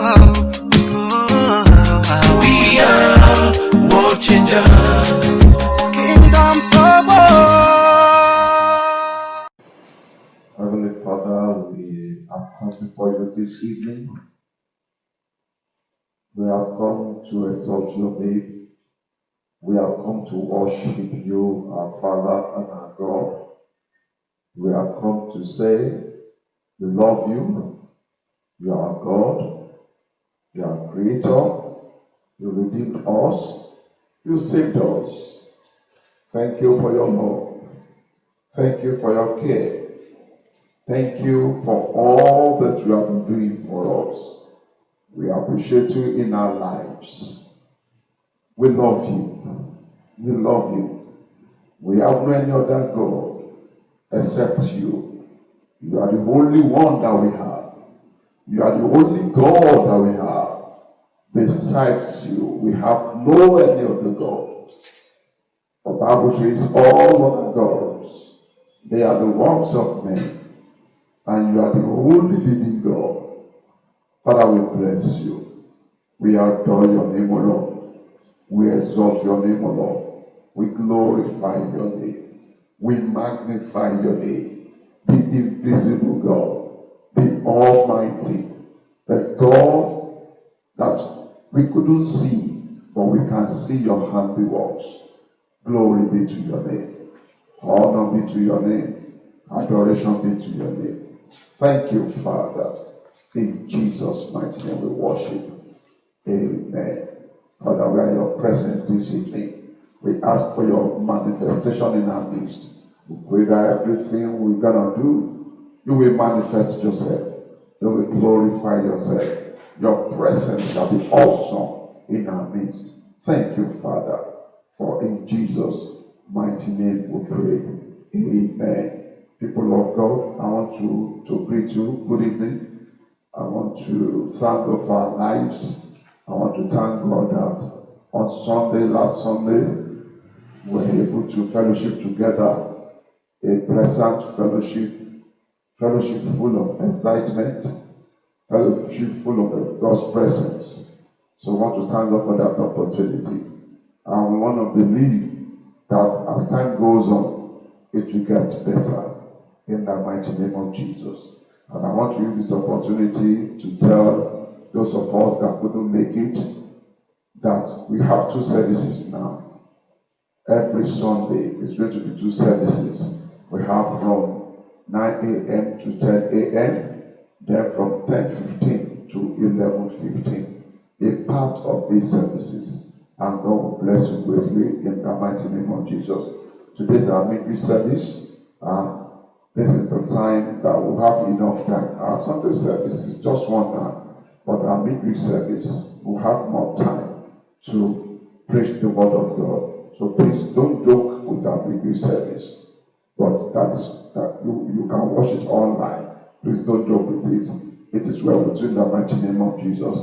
We are world changers. Kingdom power. Heavenly Father, we have come before you this evening. We have come to exalt your name. We have come to worship you, our Father and our God. We have come to say, we love you. You are God. You are Creator. You redeemed us. You saved us. Thank you for your love. Thank you for your care. Thank you for all that you have been doing for us. We appreciate you in our lives. We love you. We love you. We have no any other God except you. You are the only one that we have. You are the only God that we have. Besides you, we have no any other God. The Bible says all other gods, they are the works of men. And you are the only living God. Father, we bless you. We adore your name, O Lord. We exalt your name, O Lord. We glorify your name. We magnify your name. The invisible God, the Almighty, the God that we couldn't see, but we can see your handiworks. Glory be to your name. Honor be to your name. Adoration be to your name. Thank you, Father. In Jesus' mighty name we worship. Amen. Father, we are in your presence this evening. We ask for your manifestation in our midst. We pray that everything we're going to do, you will manifest yourself. You will glorify yourself. Your presence shall be awesome in our midst. Thank you, Father, for in Jesus' mighty name we pray. Amen. People of God, I want to greet you. Good evening. I want to thank God for our lives. I want to thank God that on Sunday, last Sunday, we were able to fellowship together, a pleasant fellowship full of excitement, fellowship full of God's presence. So I want to thank God for that opportunity. And we want to believe that as time goes on, it will get better in the mighty name of Jesus. And I want to use this opportunity to tell those of us that couldn't make it that we have two services now. Every Sunday is going to be two services. We have from 9 a.m. to 10 a.m., then from 10:15 to 11:15. A part of these services. And God will bless you greatly in the mighty name of Jesus. Today's our midweek service. This is the time that we'll have enough time. Our Sunday service is just 1 hour, but our midweek service will have more time to preach the word of God. So please don't joke with our midweek service, but that you can watch it online. Please don't joke with it. It is well within the mighty name of Jesus.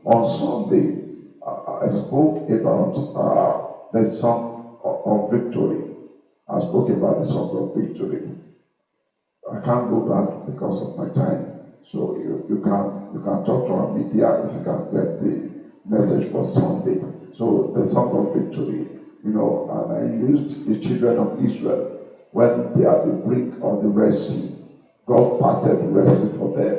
On Sunday, I spoke about the song of victory. I spoke about the song of victory. I can't go back because of my time. So you can talk to our media if you can get the message for Sunday. So the song of victory, and I used the children of Israel when they are at the brink of the Red Sea. God parted the Red Sea for them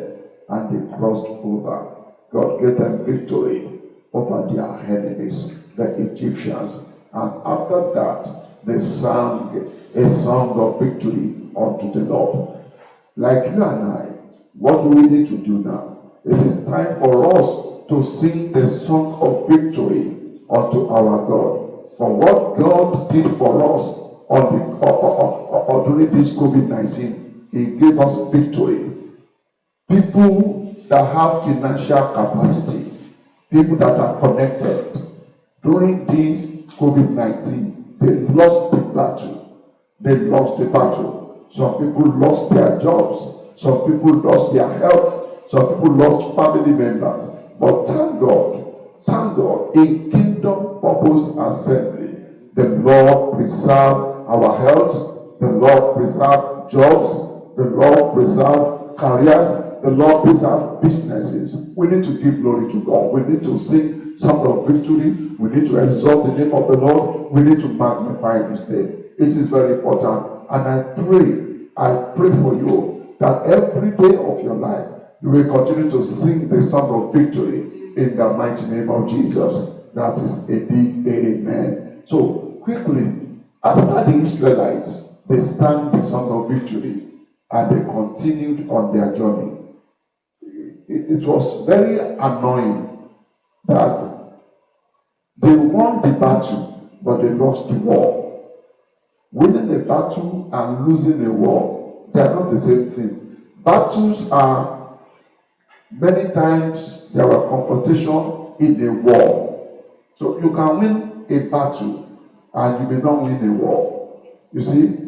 and they crossed over. God gave them victory over their enemies, the Egyptians. And after that, they sang a song of victory unto the Lord. Like you and I, what do we need to do now? It is time for us to sing the song of victory unto our God. For what God did for us during this COVID-19, He gave us victory. People that have financial capacity, people that are connected, during this COVID-19, they lost the battle. They lost the battle. Some people lost their jobs. Some people lost their health. Some people lost family members. But thank God, in Kingdom Purpose Assembly, the Lord preserve our health. The Lord preserve jobs. The Lord preserve careers. the Lord preserve businesses, we need to give glory to God. We need to sing songs of victory. We need to exalt the name of the Lord. We need to magnify His name. It is very important. And I pray for you that every day of your life, you will continue to sing the song of victory in the mighty name of Jesus. That is a big amen. So, quickly, after the Israelites, they sang the song of victory and they continued on their journey. It was very annoying that they won the battle, but they lost the war. Winning a battle and losing a war, they are not the same thing. Battles are, many times, there are confrontation in a war. So you can win a battle and you may not win a war. You see,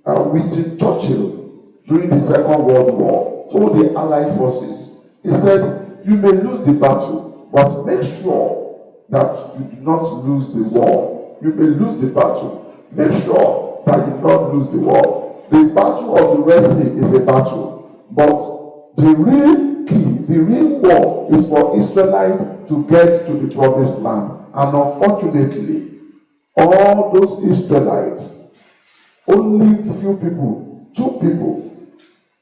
Winston Churchill, during the Second World War, told the Allied forces, he said, you may lose the battle, but make sure that you do not lose the war. You may lose the battle. Make sure that you do not lose the war. The battle of the Red Sea is a battle, but the real key, the real war is for Israelites to get to the promised land. And unfortunately, all those Israelites, only few people, 2 people,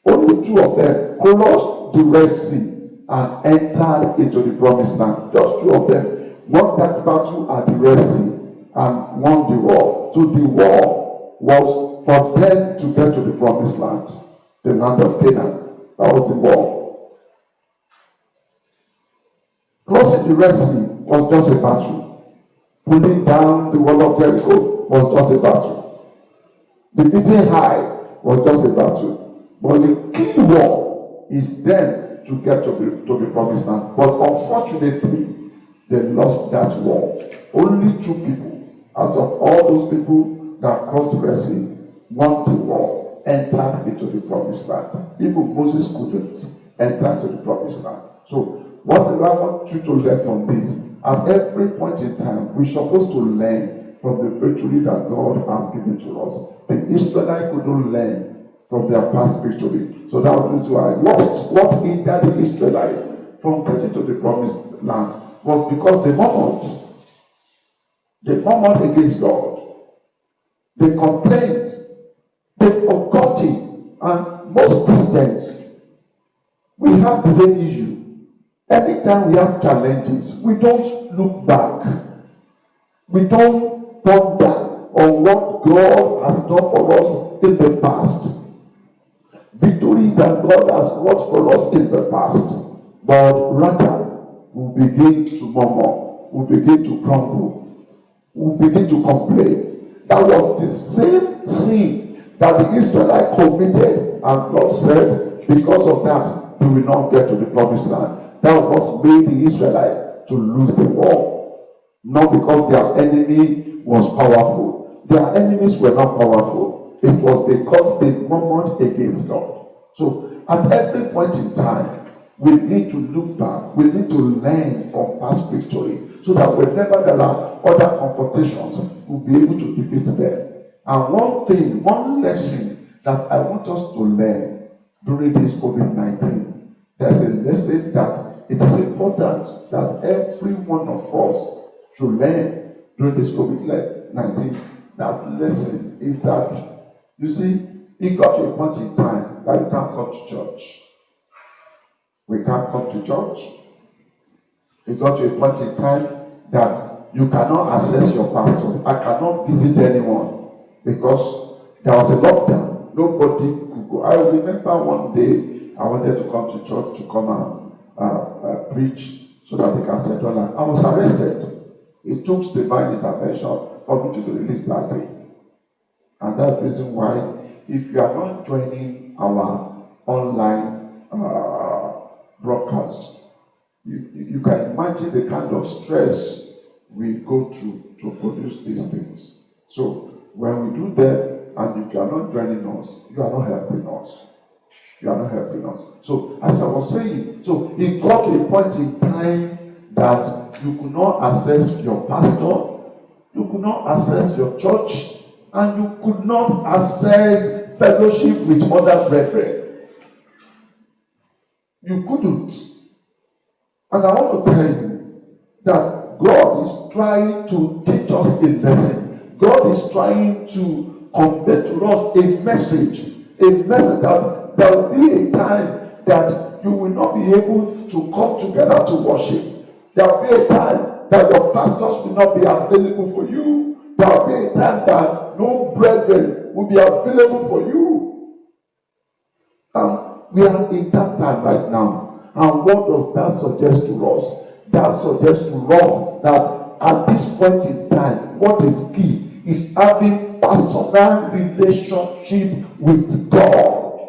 only 2 of them crossed the Red Sea and entered into the promised land. Just 2 of them won that battle at the Red Sea and won the war. So the war was for them to get to the promised land, the land of Canaan. That was the war. Crossing the Red Sea was just a battle. Pulling down the wall of Jericho was just a battle. The beating high was just a battle. But the key war is then to get to the promised land. But unfortunately, they lost that war. Only 2 people out of all those people that crossed the Red Sea won the war, entered into the promised land. Even Moses couldn't enter into the promised land. So, what do I want you to learn from this? At every point in time, we're supposed to learn from the victory that God has given to us. The Israelites couldn't learn from their past victory. So that was why what hindered the Israelites from getting to the promised land was because they murmured against God. They complained. They forgot Him. And most Christians, we have the same issue. Anytime we have challenges, we don't look back. We don't ponder on what God has done for us in the past. Victory that God has wrought for us in the past. But rather, we begin to murmur. We begin to grumble. We begin to complain. That was the same sin that the Israelites committed. And God said, because of that, they will not get to the promised land. That was made the Israelites to lose the war. Not because their enemy was powerful. Their enemies were not powerful. It was because they murmured against God. So, at every point in time, we need to look back. We need to learn from past victory. So that whenever there are other confrontations, we'll be able to defeat them. And one lesson that I want us to learn during this COVID-19, there's a lesson that it is important that every one of us should learn during this COVID-19. That lesson is that, you see, it got to a point in time that you can't come to church. We can't come to church. It got to a point in time that you cannot access your pastors. I cannot visit anyone because there was a lockdown. Nobody could go. I remember one day I wanted to come to church to come and preach so that they can settle down. I was arrested. It took divine intervention for me to be released that day. And that's the reason why, if you are not joining our online broadcast, you can imagine the kind of stress we go through to produce these things. So when we do that, and if you are not joining us, you are not helping us. You are not helping us. So as I was saying, so it got to a point in time that you could not access your pastor, you could not access your church, and you could not access fellowship with other brethren. You couldn't. And I want to tell you that God is trying to teach us a lesson. God is trying to convey to us a message that there will be a time that you will not be able to come together to worship. There will be a time that your pastors will not be available for you. There will be a time that no brethren will be available for you. And we are in that time right now. And what does that suggest to us? That suggests to us that at this point in time, what is key is having personal relationship with God.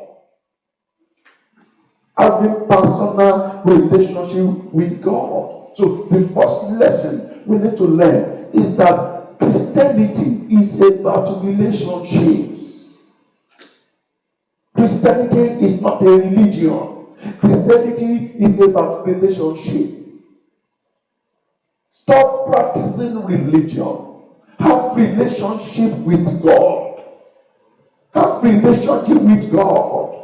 Having personal relationship with God. So the first lesson we need to learn is that Christianity is about relationships. Christianity is not a religion. Christianity is about relationship. Stop practicing religion. Have relationship with God. Have relationship with God.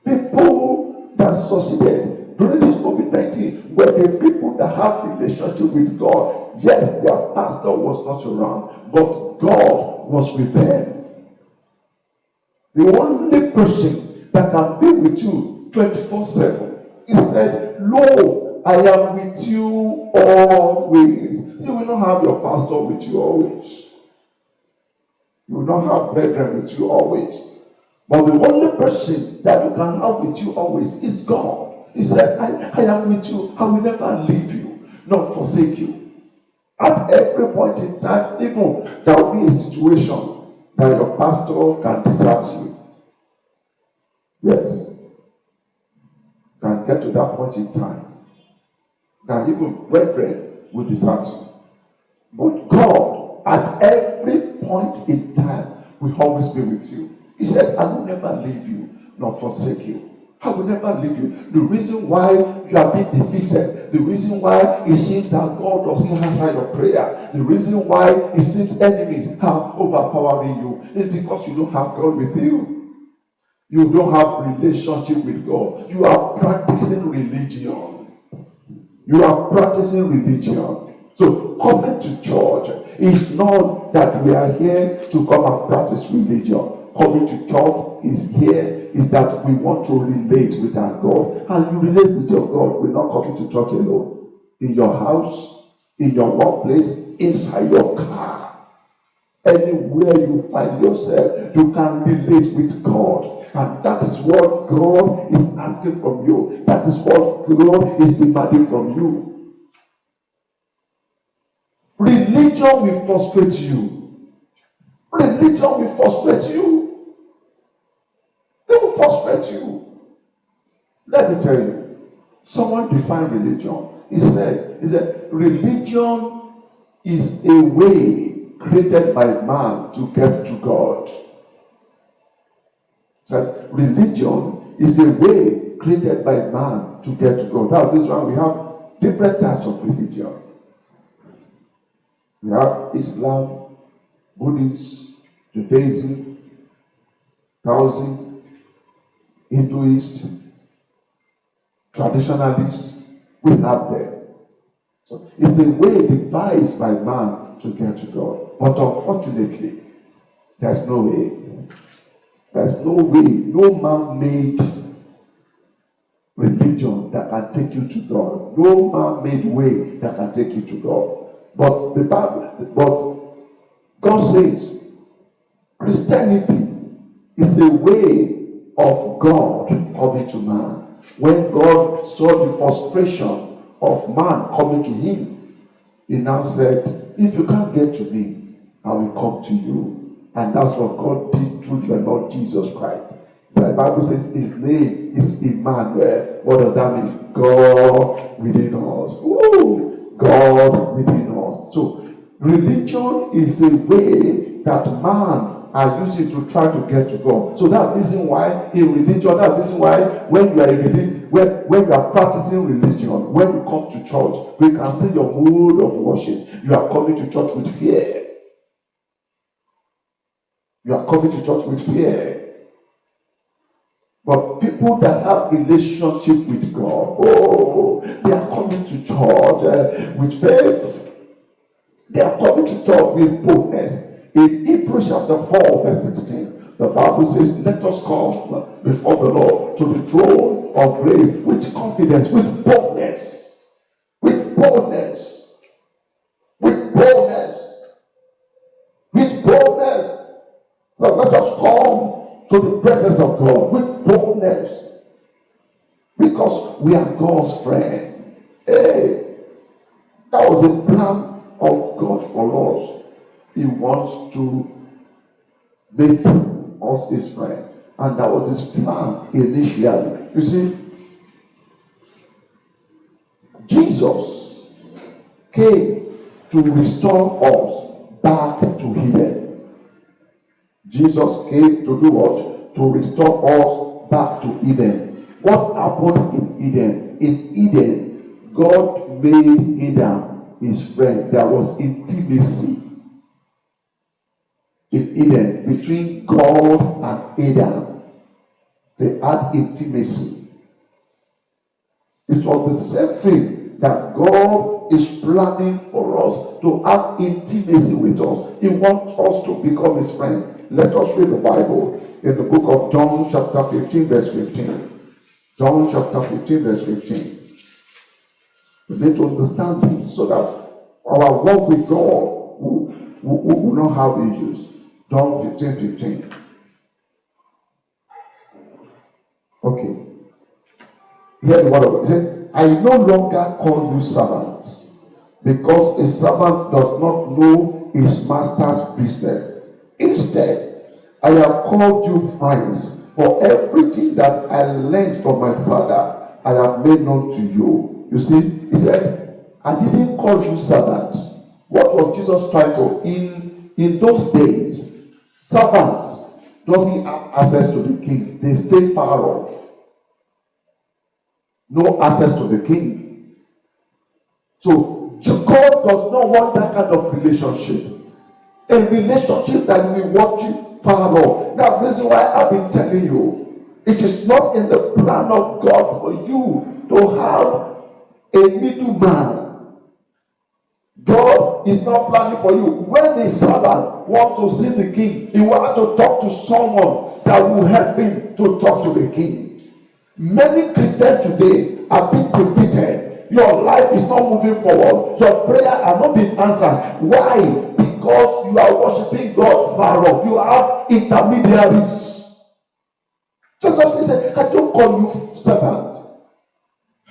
People that succeeded during this COVID-19 were the people that have relationship with God. Yes, their pastor was not around, but God was with them. The only person that can be with you 24/7, he said, "Lo, I am with you always." You will not have your pastor with you always. You will not have brethren with you always. But the only person that you can have with you always is God. He said, I am with you. I will never leave you, nor forsake you. At every point in time, even there will be a situation that your pastor can desert you. Yes. Can get to that point in time. That even brethren will desert you. But God, at every point in time, will always be with you. He said, I will never leave you, nor forsake you. I will never leave you. The reason why you are being defeated, the reason why it seems that God doesn't answer your prayer, the reason why it seems enemies are overpowering you, is because you don't have God with you. You don't have relationship with God. You are practicing religion. You are practicing religion. So coming to church is not that we are here to come and practice religion. Coming to church is that we want to relate with our God. And you relate with your God. We're not coming to church alone. In your house, in your workplace, inside your car. Anywhere you find yourself, you can relate with God. And that is what God is asking from you. That is what God is demanding from you. Religion will frustrate you. Religion will frustrate you. It will frustrate you. Let me tell you. Someone defined religion. He said, religion is a way created by man to get to God. Said religion is a way created by man to get to God. Now, this one we have different types of religion. We have Islam, Buddhism, Judaism, Taoism, Hinduist, traditionalist. We have them. So it's a way devised by man to get to God. But unfortunately, there's no way. There's no way, no man-made religion that can take you to God. No man-made way that can take you to God. But God says Christianity is a way of God coming to man. When God saw the frustration of man coming to him, he now said, if you can't get to me, I will come to you. And that's what God did through the Lord Jesus Christ. The Bible says his name is Emmanuel. What does that mean? God within us. Woo! God within us. So religion is a way that man are using to try to get to God. So that reason why in religion, that reason why when you are when you are practicing religion, when you come to church, we can see your mood of worship. You are coming to church with fear. You are coming to church with fear. But people that have relationship with God, oh, they are coming to church with faith. They are coming to church with boldness. In Hebrews chapter 4, verse 16, the Bible says, let us come before the Lord to the throne of grace with confidence, with boldness, with boldness, with boldness, with boldness. So let us come to the presence of God with boldness because we are God's friend. Hey, that was a plan of God for us. He wants to make us his friend. And that was his plan initially. You see, Jesus came to restore us back to Eden. Jesus came to do what? To restore us back to Eden. What happened in Eden? In Eden, God made Adam his friend. There was intimacy in Eden between God and Adam. They had intimacy. It was the same thing that God is planning for us, to have intimacy with us. He wants us to become his friend. Let us read the Bible in the book of John chapter 15 verse 15. John chapter 15 verse 15. We need to understand this so that our walk with God will not have issues. John 15:15. Okay. Hear the word of God. He said, I no longer call you servants, because a servant does not know his master's business. Instead, I have called you friends, for everything that I learned from my father, I have made known to you. You see, he said, I didn't call you servants. What was Jesus trying to? In those days, servants doesn't have access to the king. They stay far off. No access to the king. So God does not want that kind of relationship. A relationship that will watch you far off. That's the reason why I've been telling you, it is not in the plan of God for you to have a middleman. God is not planning for you. When a servant wants to see the king, he will have to talk to someone that will help him to talk to the king. Many Christians today are being defeated. Your life is not moving forward. Your prayers are not being answered. Why? Because you are worshiping God far off. You have intermediaries. Just like he said, I don't call you servant,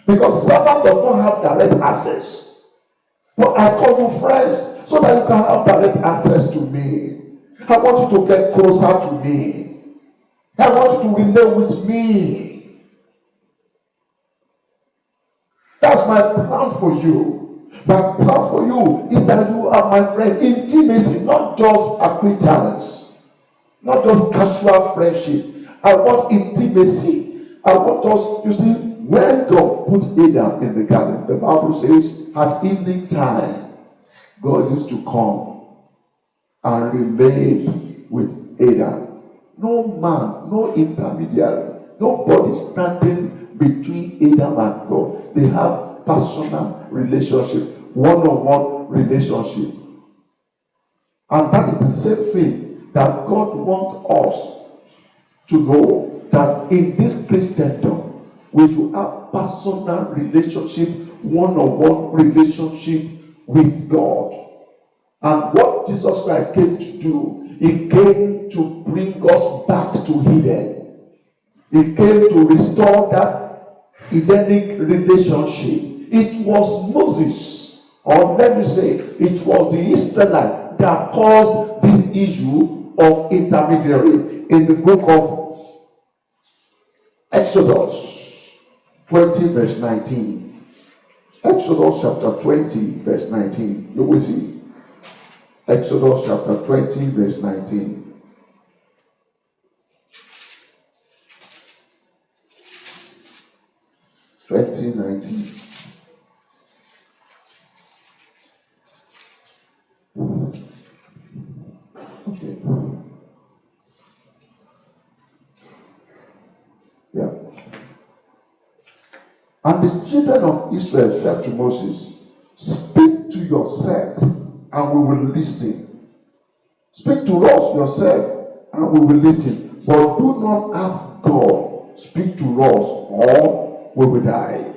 because servant does not have direct access. But I call you friends so that you can have direct access to me. I want you to get closer to me. I want you to relate with me. That's my plan for you. My plan for you is that you are my friend. Intimacy, not just acquaintance, not just casual friendship. I want intimacy. I want us, you see, when God put Adam in the garden, the Bible says at evening time, God used to come and relate with Adam. No man, no intermediary, nobody standing between Adam and God. They have personal relationship, one-on-one relationship. And that is the same thing that God wants us to know, that in this Christendom, we should have personal relationship, one-on-one relationship with God. And what Jesus Christ came to do, he came to bring us back to Eden. He came to restore that Edenic relationship. It was Moses, or let me say, it was the Israelite that caused this issue of intermediary. In the book of Exodus 20 verse 19. Exodus chapter 20 verse 19. You will see. Exodus chapter 20 verse 19. 2019. Okay. And the children of Israel said to Moses, speak to yourself, and we will listen. Speak to us yourself, and we will listen. But do not have God speak to us, or we will die.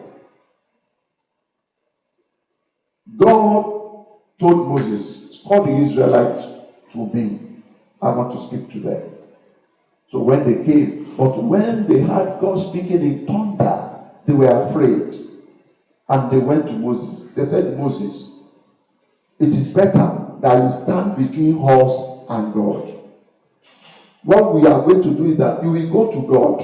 God told Moses, call the Israelites to me. I want to speak to them. So when they came, but when they heard God speaking in thunder, they were afraid. And they went to Moses. They said, Moses, it is better that you stand between us and God. What we are going to do is that you will go to God.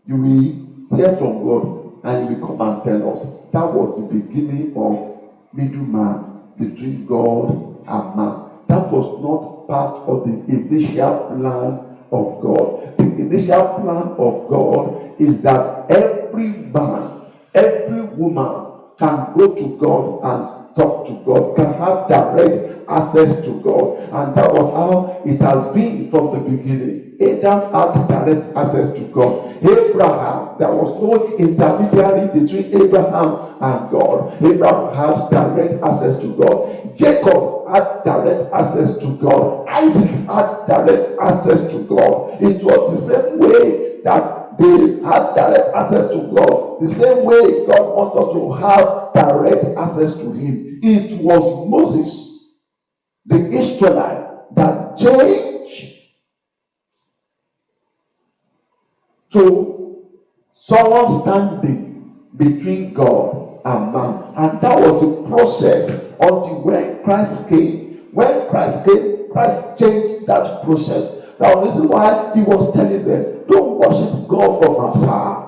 You will hear from God, and you will come and tell us. That was the beginning of middleman between God and man. That was not part of the initial plan of God. The initial plan of God is that every man, every woman can go to God and talk to God, can have direct access to God. And that was how it has been from the beginning. Adam had direct access to God. Abraham, there was no intermediary between Abraham and God. Abraham had direct access to God. Jacob had direct access to God. Isaac had direct access to God. It was the same way that they had direct access to God. The same way God wants us to have direct access to Him. It was Moses, the Israelite, that changed to someone standing between God and man. And that was the process until when Christ came. When Christ came, Christ changed that process. Now, this is why He was telling them, don't worship God from afar.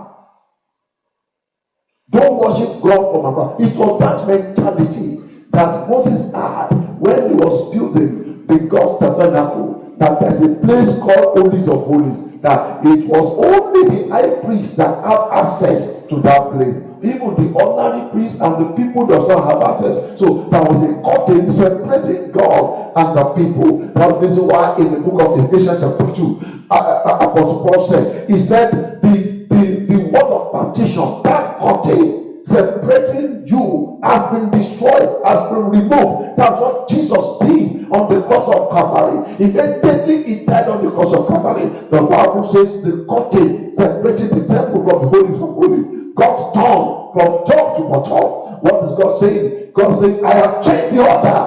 Don't worship God from afar. It was that mentality that Moses had when he was building the God's tabernacle, that there's a place called Holies of Holies, that it was only the high priest that had access to that place. Even the ordinary priest and the people does not have access. So there was a curtain separating God and the people. That is why in the book of Ephesians chapter 2, Apostle Paul said, he said the word of partition, that curtain separating you has been destroyed, has been removed. That's what Jesus did on the cross of Calvary. Immediately He died on the cross of Calvary. The Bible says the curtain separating the temple from the holies of holies got torn from top to bottom. What is God saying? God saying, I have changed the order.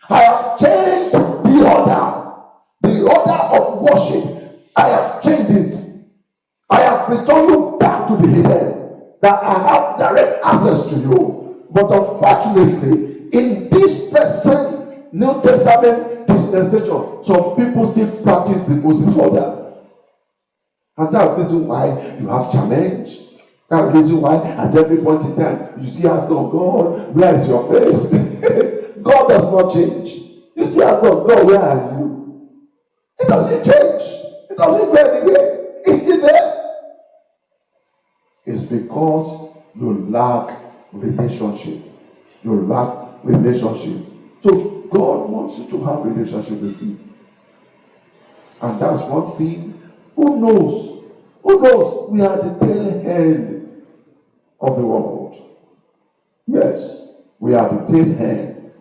I have changed the order of worship. I have changed it. I have returned you back to the Eden, that I have direct access to you. But unfortunately, in this present New Testament dispensation, some people still practice the Moses order. And that's the reason why you have challenge. That's the reason why at every point in time, you still ask God, God, where is your face? God does not change. You still ask God, God, where are you? It doesn't change. It doesn't go anywhere. It's still there. It's because you lack relationship. You lack relationship. So God wants you to have relationship with Him. And that's one thing. Who knows? Who knows? We are the tail end of the world. Yes, we are the tail end.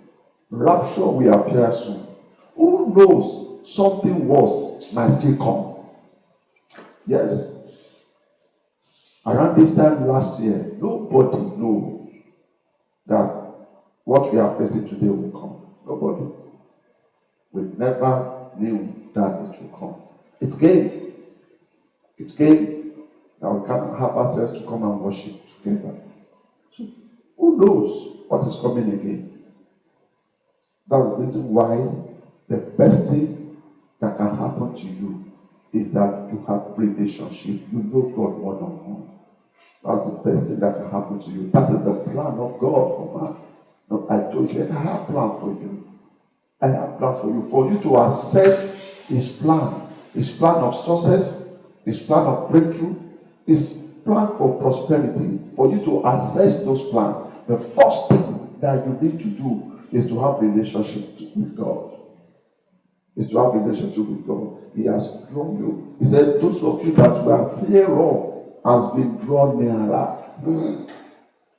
Rapture will appear soon. Who knows? Something worse might still come. Yes. Around this time last year, nobody knows that what we are facing today will come. Nobody. We never knew that it will come. It came. It came that we can have access to come and worship together. So, who knows what is coming again? That's the reason why the best thing that can happen to you is that you have relationship. You know God one-on-one. That's the best thing that can happen to you. That is the plan of God for man. No, I told you, I have a plan for you. I have a plan for you to access His plan of success, His plan of breakthrough, His plan for prosperity. For you to access those plans, the first thing that you need to do is to have relationship with God. Is to have relationship with God. He has drawn you. He said, those of you that were fear of has been drawn nearer.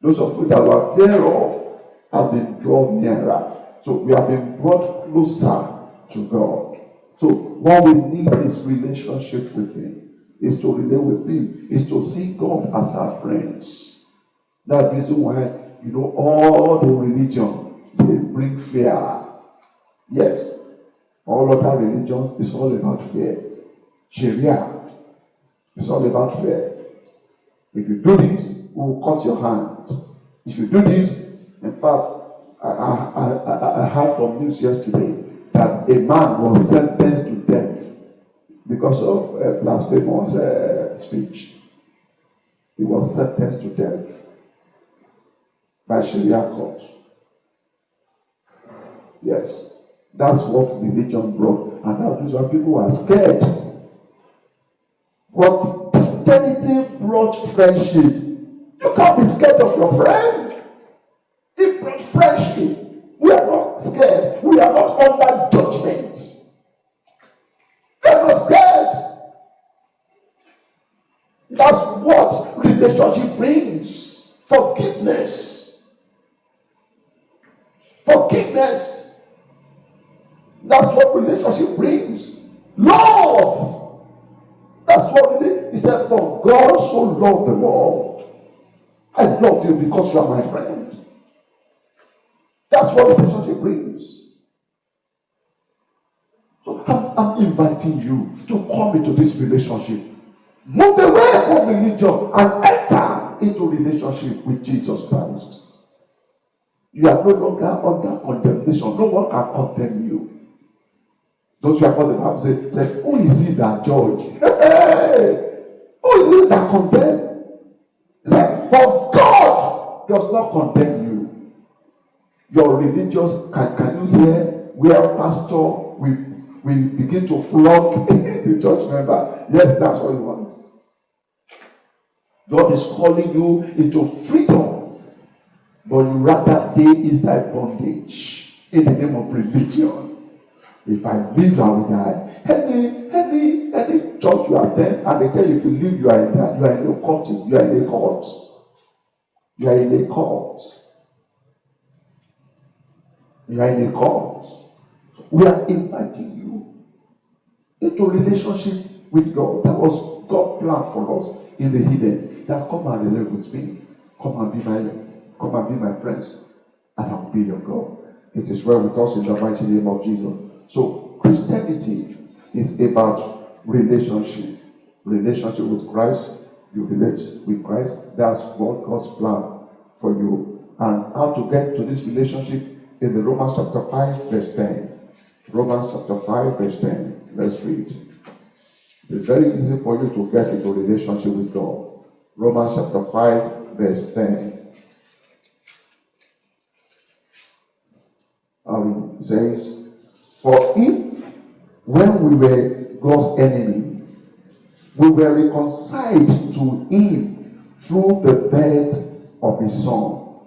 Those of you that were fear of have been drawn nearer. So we have been brought closer to God. So what we need is relationship with Him, is to relate with Him, is to see God as our friends. That's the reason why, all the religion, they bring fear. Yes, all other religions is all about fear. Sharia is all about fear. If you do this, we will cut your hand. If you do this, in fact, I heard from news yesterday that a man was sentenced to death because of a blasphemous speech. He was sentenced to death by Sharia court. Yes, that's what religion brought, and that is why people are scared. But Christianity brought friendship. You can't be scared of your friend. It brought friendship. We are not scared. We are not under judgment. We are not scared. That's what relationship brings. Forgiveness. Forgiveness. That's what relationship brings. Love. That's what he said, for God so loved the world. I love you because you are my friend. That's what relationship brings. So I'm inviting you to come into this relationship. Move away from religion and enter into relationship with Jesus Christ. You are no longer under condemnation. No one can condemn you. Those who are what the Bible said, who is it that judge? Hey, who is it that condemn? He said, for God does not condemn you. Your religious, can you hear where pastor will begin to flog the church member? Yes, that's what he wants. God is calling you into freedom, but you rather stay inside bondage in the name of religion. If I live, I will die. Any church you attend, and they tell you if you live, you are in that. You are in a court. You are in a court. You are in a court. You are in a court. We are inviting you into relationship with God. That was God's plan for us in the hidden. That come and relate with me. Come and be my friends, and I will be your God. It is well with us in the mighty name of Jesus. So Christianity is about relationship. Relationship with Christ. You relate with Christ. That's what God's plan for you. And how to get to this relationship in the Romans chapter 5 verse 10. Romans chapter 5 verse 10. Let's read. It's very easy for you to get into a relationship with God. Romans chapter 5 verse 10. It says, for if when we were God's enemy, we were reconciled to Him through the death of His Son,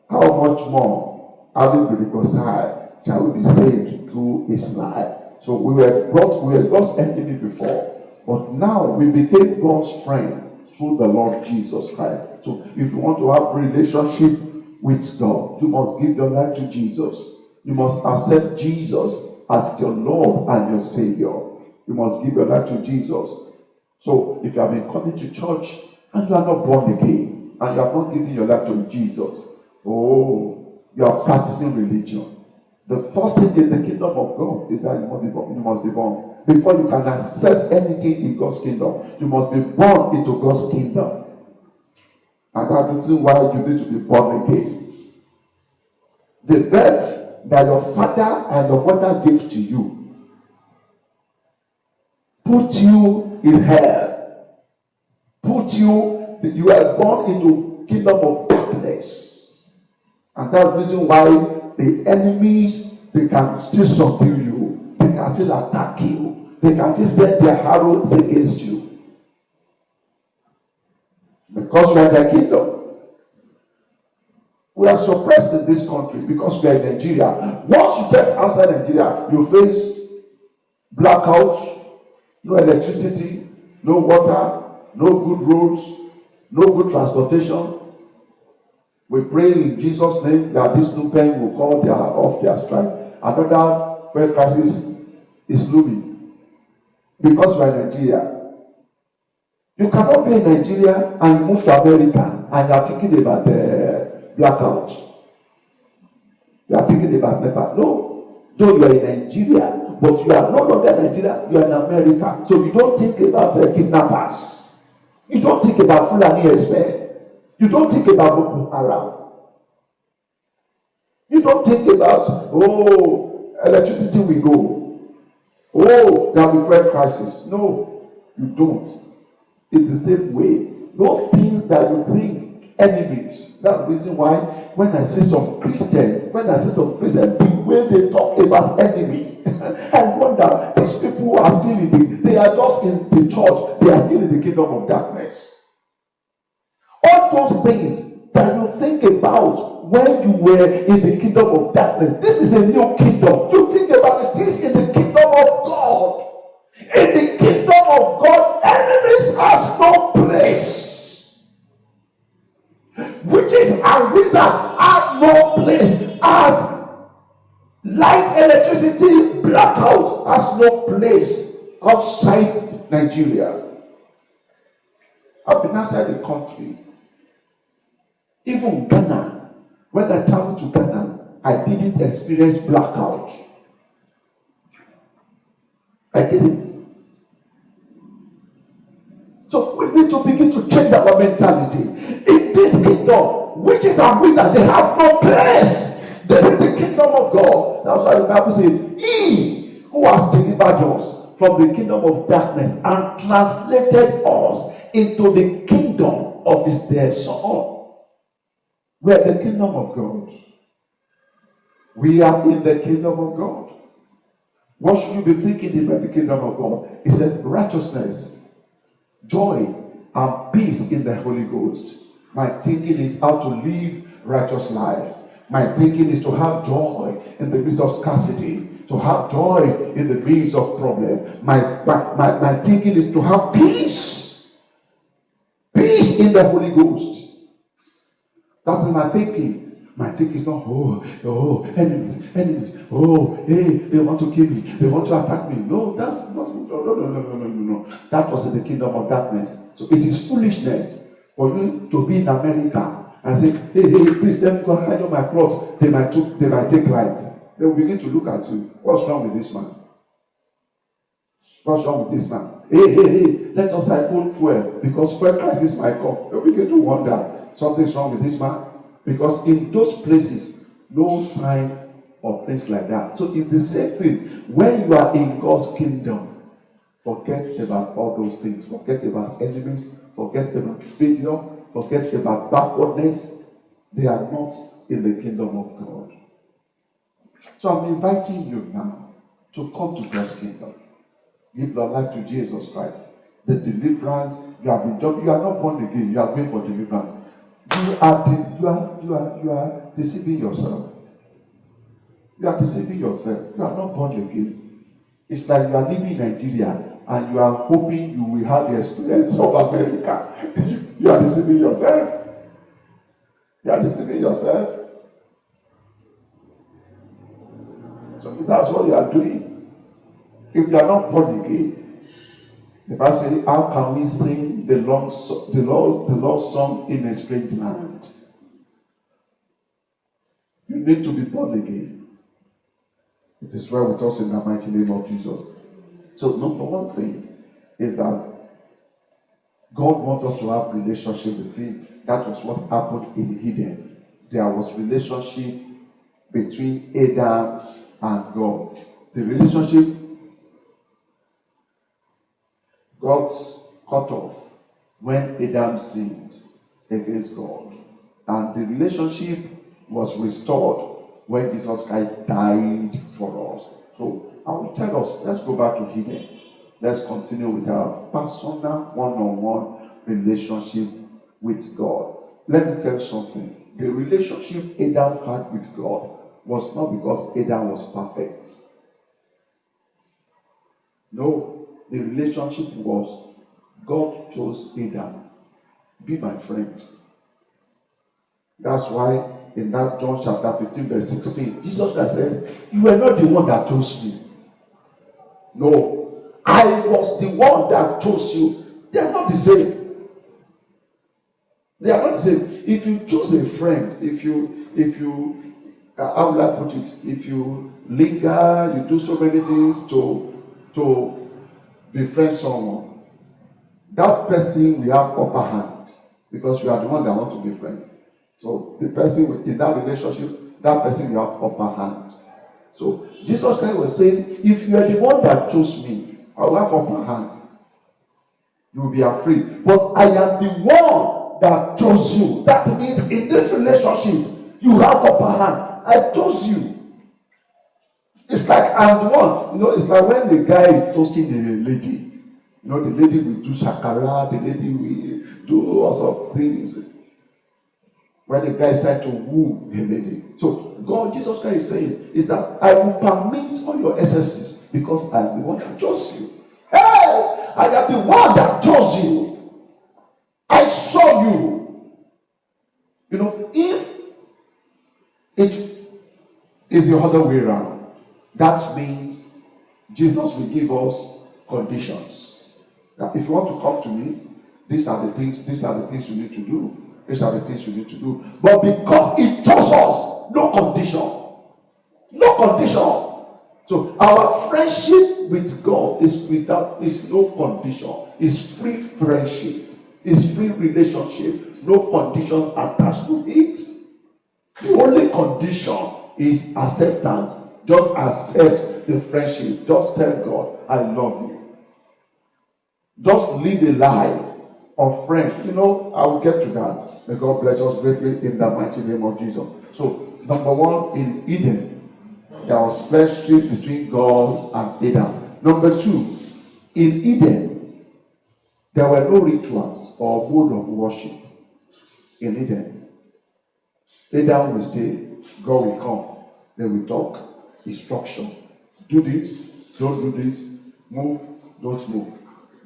how much more, having been reconciled, shall we be saved through His life? So we were God's enemy before, but now we became God's friend through the Lord Jesus Christ. So if you want to have a relationship with God, you must give your life to Jesus. You must accept Jesus as your Lord and your Savior. You must give your life to Jesus. So if you have been coming to church and you are not born again, and you are not giving your life to Jesus, you are practicing religion. The first thing in the kingdom of God is that you must be born. Before you can access anything in God's kingdom, you must be born into God's kingdom. And that is why you need to be born again. The birth that your father and your mother gave to you put you in hell. You are born into kingdom of darkness. And that's the reason why the enemies, they can still subdue you. They can still attack you. They can still send their arrows against you. Because we are in their kingdom. We are suppressed in this country because we are in Nigeria. Once you get outside Nigeria, you face blackouts, no electricity, no water, no good roads, no good transportation. We pray in Jesus' name that this new pen will call off their strike. Another fuel crisis is looming because we are in Nigeria. You cannot be in Nigeria and you move to America and you are thinking about the blackout. You are thinking about NEPA. No, though you are in Nigeria, but you are no longer in Nigeria, you are in America. So you don't think about kidnappers. You don't think about Fulani Esme. You don't think about Boko Haram. You don't think about, electricity will go. Oh, there will be fuel crisis. No, you don't. In the same way, those things that you think enemies, that's the reason why when I see some Christian, the way they talk about enemy, I wonder, these people are still they are just in the church, they are still in the kingdom of darkness. All those things that you think about when you were in the kingdom of darkness, this is a new kingdom. You think about it is in the kingdom of God. In the kingdom of God, enemies has no place. Witches and wizards have no place. As light, electricity, blackout has no place outside Nigeria. I've been outside the country. Even Ghana, when I traveled to Ghana, I didn't experience blackout. I didn't. So we need to begin to change our mentality. In this kingdom, witches and wizards, they have no place. This is the kingdom of God. That's why the Bible says, He who has delivered us from the kingdom of darkness and translated us into the kingdom of His dear Son. We are the kingdom of God. We are in the kingdom of God. What should you be thinking about the kingdom of God? It said righteousness, joy, and peace in the Holy Ghost. My thinking is how to live righteous life. My thinking is to have joy in the midst of scarcity, to have joy in the midst of problem. My thinking is to have peace. Peace in the Holy Ghost. That's my thinking. My thinking is not, enemies, hey, they want to kill me, they want to attack me. No, that's not, no. That was in the kingdom of darkness. So it is foolishness for you to be in America and say, hey, please let me go hide on my cloth. They might take light. They will begin to look at you. What's wrong with this man? What's wrong with this man? Hey, let us siphon fuel because fuel crisis might come. They'll begin to wonder. Something's wrong with this man, because in those places, no sign of things like that. So it's the same thing. When you are in God's kingdom, forget about all those things. Forget about enemies. Forget about failure. Forget about backwardness. They are not in the kingdom of God. So I'm inviting you now to come to God's kingdom. Give your life to Jesus Christ. The deliverance you have been done. You are not born again. You are going for deliverance. You are deceiving yourself. You are deceiving yourself. You are not born again. It's like you are living in Nigeria and you are hoping you will have the experience of America. You are deceiving yourself. You are deceiving yourself. So that's what you are doing. If you are not born again, the Bible says, how can we sing the Lord's song in a strange land? You need to be born again. It is well with us in the mighty name of Jesus. So number one thing is that God wants us to have a relationship with Him. That was what happened in Eden. There was relationship between Adam and God. The relationship got cut off when Adam sinned against God. And the relationship was restored when Jesus Christ died for us. So I will tell us, let's go back to Eden. Let's continue with our personal one-on-one relationship with God. Let me tell you something. The relationship Adam had with God was not because Adam was perfect. No, the relationship was God chose Adam Be my friend. That's why in that John chapter 15, verse 16, Jesus Christ said, you are not the one that chose me. No, I was the one that chose you. They are not the same. They are not the same. If you choose a friend, if you how will I put it? If you linger, you do so many things to befriend someone, that person will have upper hand because you are the one that want to befriend. So the person in that relationship, that person will have upper hand. So Jesus Christ was saying, if you are the one that chose me, I will have upper hand. You will be afraid. But I am the one that chose you. That means in this relationship, you have upper hand. I chose you. It's like I'm the one. It's like when the guy is toasting the lady. The lady will do shakara, the lady will do all sorts of things. When the guy is trying to woo the lady. So God, Jesus Christ is saying, is that I will permit all your excesses because I am the one that chose you. Hey! I am the one that chose you. I saw you. If it is the other way around, that means Jesus will give us conditions. Now, if you want to come to me, these are the things you need to do. These are the things you need to do. But because he chose us, no condition. No condition. So our friendship with God is no condition. It's free friendship. It's free relationship. No conditions attached to it. The only condition is acceptance. Just accept the friendship. Just tell God, I love you. Just live a life of friend. I will get to that. May God bless us greatly in the mighty name of Jesus. So, number one, in Eden, there was friendship between God and Adam. Number two, in Eden, there were no rituals or mode of worship. In Eden, Adam will stay, God will come, they will talk, instruction. Do this, don't do this, move, don't move.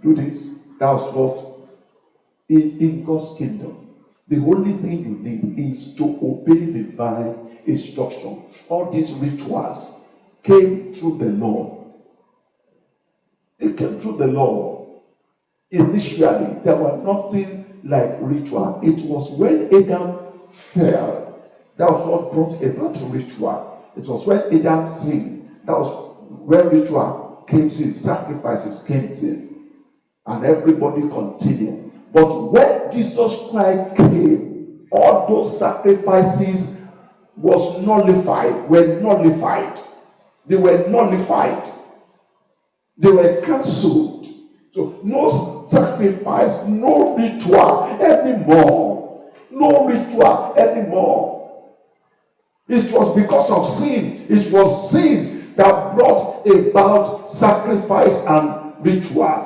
Do this, that's what. In God's kingdom, the only thing you need is to obey the divine instruction. All these rituals came through the law. They came through the law. Initially, there were nothing like ritual. It was when Adam fell, that was what brought about ritual. It was when Adam sinned, that was when ritual came in, sacrifices came in, and everybody continued. But when Jesus Christ came, all those sacrifices were nullified. They were nullified. They were cancelled. So no sacrifice, no ritual anymore. No ritual anymore. It was because of sin. It was sin that brought about sacrifice and ritual.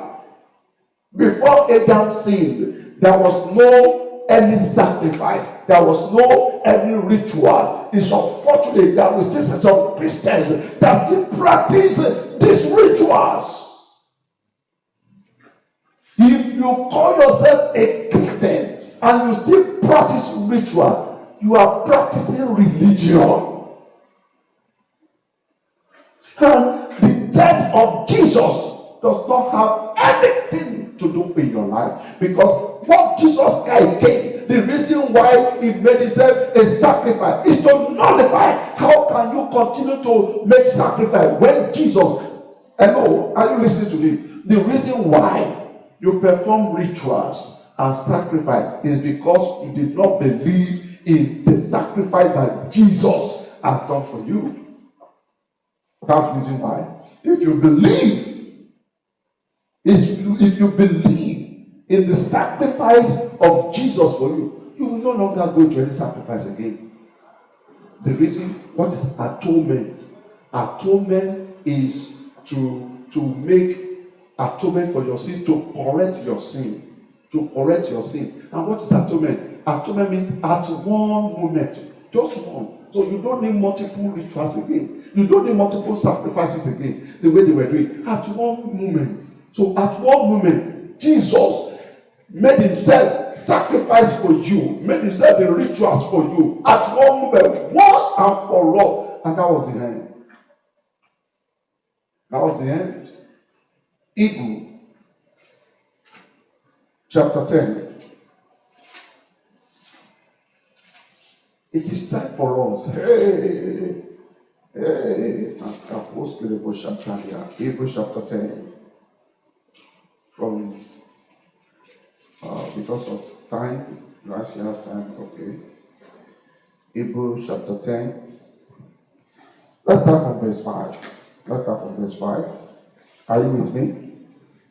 Before Adam sinned, there was no any sacrifice. There was no any ritual. It's unfortunate that we still see some Christians that still practice these rituals. If you call yourself a Christian and you still practice ritual, you are practicing religion. And the death of Jesus does not have anything to do in your life, because what Jesus Christ came, the reason why he made himself a sacrifice is to nullify. How can you continue to make sacrifice when Jesus, hello, are you listening to me? The reason why you perform rituals and sacrifice is because you did not believe in the sacrifice that Jesus has done for you. That's the reason why. If you believe in the sacrifice of Jesus for you, you will no longer go to any sacrifice again. The reason, what is atonement? Atonement is to make atonement for your sin, to correct your sin. To correct your sin. And what is atonement? Atonement means at one moment, just one. So you don't need multiple rituals again. You don't need multiple sacrifices again, the way they were doing. At one moment. So at one moment, Jesus, made himself sacrifice for you, made himself the rituals for you at one moment, once and for all. And that was the end. That was the end. Hebrew chapter 10. It is time for us. Hey. Hebrew chapter 10. From because of time, you actually have time, okay. Hebrew chapter 10. Let's start from verse 5. Are you with me?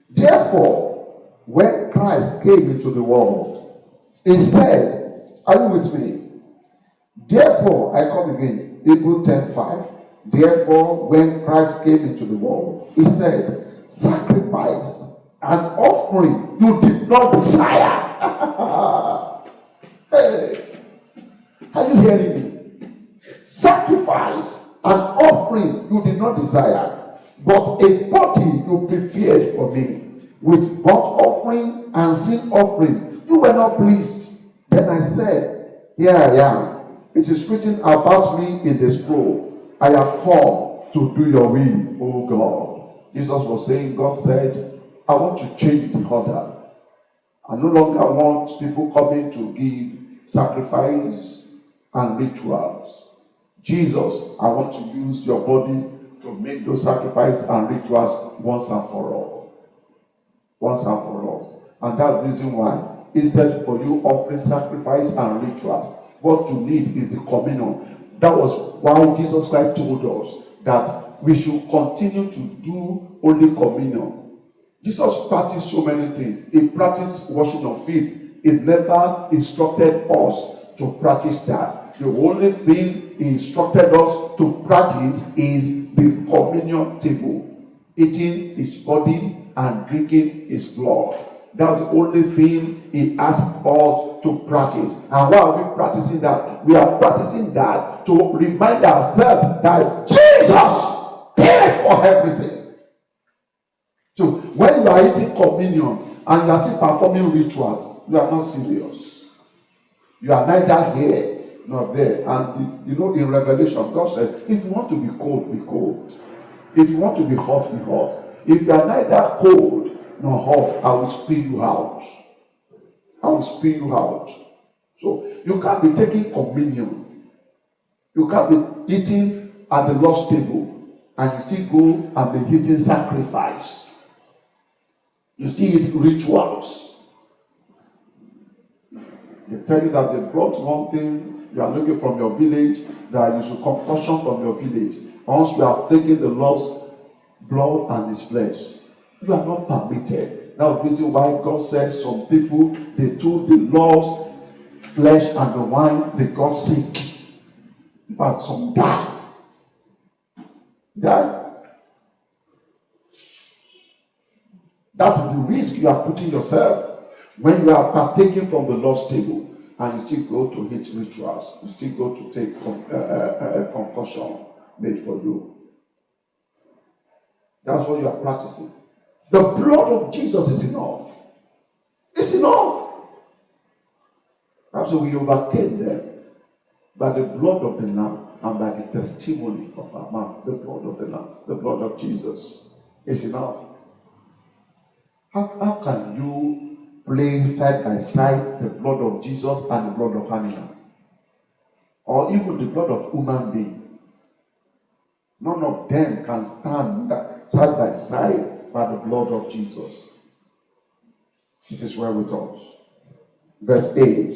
Therefore, when Christ came into the world, he said, are you with me? Therefore, I come again, Hebrew 10:5. Therefore, when Christ came into the world, he said, sacrifice and offering you did not desire. Hey, are you hearing me? Sacrifice and offering you did not desire, but a body you prepared for me. With burnt offering and sin offering you were not pleased. Then I said, here I am. It is written about me in the scroll. I have come to do your will, O God. Jesus was saying, God said, I want to change the order. I no longer want people coming to give sacrifice and rituals. Jesus, I want to use your body to make those sacrifices and rituals once and for all. Once and for all. And that's the reason why, instead for you offering sacrifice and rituals, what you need is the communion. That was why Jesus Christ told us that we should continue to do only communion. Jesus practiced so many things. He practiced washing of feet. He never instructed us to practice that. The only thing he instructed us to practice is the communion table, eating his body and drinking his blood. That's the only thing he asked us to practice. And why are we practicing that? We are practicing that to remind ourselves that Jesus paid for everything. So when you are eating communion and you are still performing rituals, you are not serious. You are neither here nor there. And in Revelation, God said, if you want to be cold, be cold. If you want to be hot, be hot. If you are neither cold nor hot, I will spit you out. I will spit you out. So you can't be taking communion. You can't be eating at the Lord's table and you still go and be eating sacrifice. You still eat rituals. They tell you that they brought one thing, you are looking from your village, that you should concoction from your village. Once you have taken the Lord's blood and his flesh, you are not permitted. That's the reason why God says some people, they took the Lord's flesh and the wine, they got sick. In fact, some died. That is the risk you are putting yourself when you are partaking from the Lord's table and you still go to eat rituals. You still go to take a concussion made for you. That's what you are practicing. The blood of Jesus is enough. It's enough. That's why we overcame them by the blood of the Lamb and by the testimony of our mouth. The blood of the Lamb, the blood of Jesus is enough. How can you place side by side the blood of Jesus and the blood of animal? Or even the blood of human being? None of them can stand side by side by the blood of Jesus. It is well with us. Verse 8.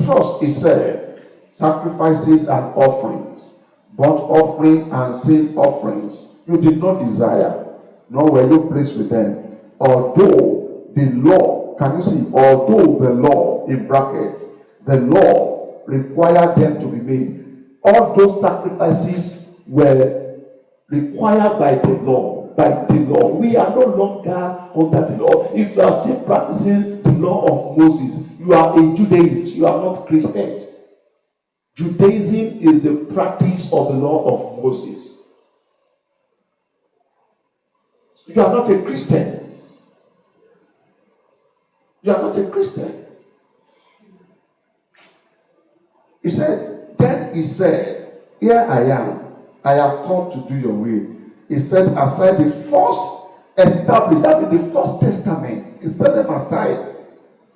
First he said, sacrifices and offerings, burnt offering and sin offerings, you did not desire, nor were you pleased with them. Although the law, can you see, although the law, in brackets, the law required them to be made. All those sacrifices were required by the law. We are no longer under the law. If you are still practicing the law of Moses, you are a Judaist, you are not Christians. Judaism is the practice of the law of Moses. You are not a Christian. You are not a Christian. He said, then he said, here I am. I have come to do your will. He said, aside the first established, that is the first testament. He set them aside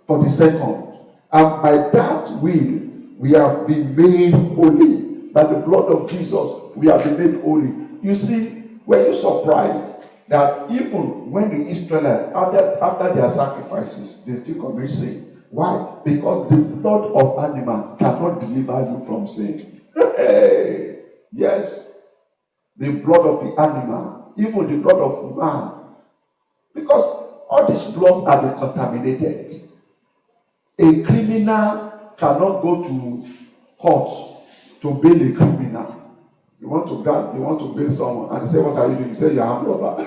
for the second. And by that will, we have been made holy. By the blood of Jesus, we have been made holy. You see, were you surprised that even when the Israelites, after their sacrifices, they still commit sin? Why? Because the blood of animals cannot deliver you from sin. Yes. The blood of the animal, even the blood of man. Because all these bloods have been contaminated. A criminal cannot go to court to bail a criminal. You want to bail someone, and they say, what are you doing? You say, you're a armed robber.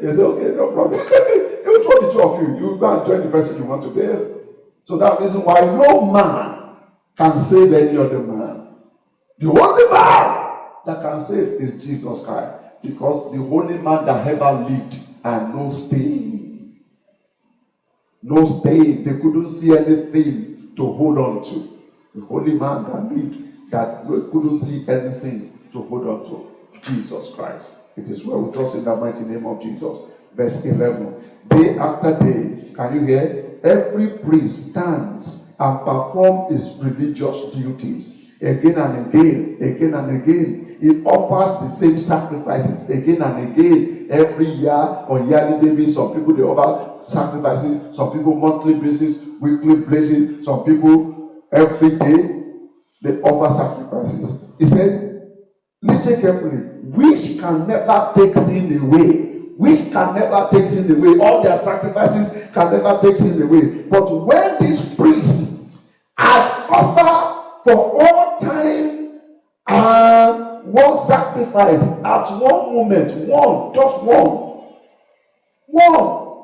They say, okay, no problem. Even the two of you, you go and join the person you want to bail. So that's the reason why no man can save any other man. The only man that can save is Jesus Christ, because the only man that ever lived and no stain. No stain. They couldn't see anything to hold on to. The only man that lived that couldn't see anything to hold on to. Jesus Christ. It is well with us in the mighty name of Jesus. Verse 11. Day after day, can you hear? Every priest stands and performs his religious duties. Again and again, again and again. He offers the same sacrifices again and again. Every year on yearly basis, some people they offer sacrifices, some people monthly basis, weekly basis, some people every day they offer sacrifices. He said, listen carefully, which can never take sin away. Which can never take sin away. All their sacrifices can never take sin away. But when these priests had offered for all time and one sacrifice at one moment, just one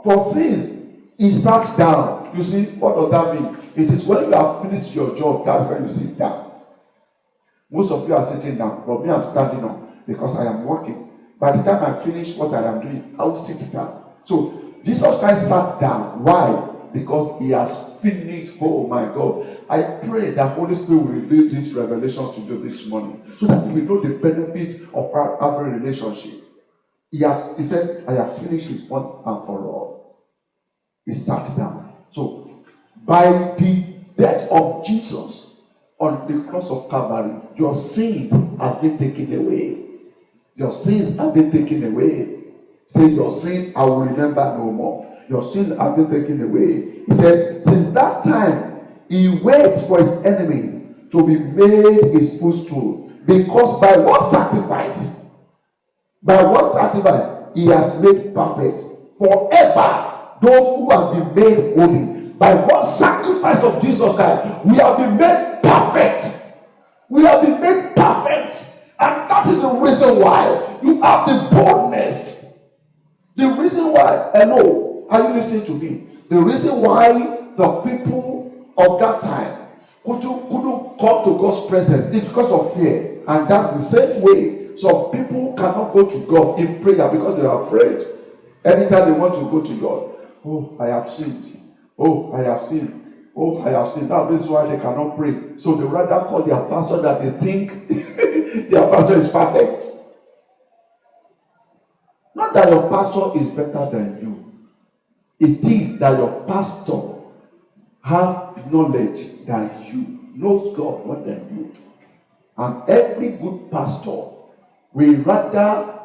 for sins, he sat down. You see, what does that mean? It is when you have finished your job, that's when you sit down. Most of you are sitting down, but me, I'm standing up because I am working. By the time I finish what I am doing, I will sit down. So Jesus Christ sat down. Why? Because he has finished. Oh my God. I pray that Holy Spirit will reveal these revelations to you this morning, so that we know the benefit of our relationship. He said, I have finished it once and for all. He sat down. So by the death of Jesus on the cross of Calvary, your sins have been taken away. Your sins have been taken away. Say, your sin I will remember no more. Your sin have been taken away. He said, since that time, he waits for his enemies to be made his footstool. Because by one sacrifice, he has made perfect forever those who have been made holy. By one sacrifice of Jesus Christ, we have been made perfect. We have been made perfect. And that is the reason why you have the boldness. The reason why, hello, are you listening to me? The reason why the people of that time couldn't come to God's presence is because of fear. And that's the same way some people cannot go to God in prayer because they are afraid. Anytime they want to go to God, oh, I have sinned. Oh, I have sinned. Oh, I have sinned. That is why they cannot pray. So they rather call their pastor that they think their pastor is perfect. Not that your pastor is better than you. It is that your pastor has knowledge than you, knows God more than you. And every good pastor will rather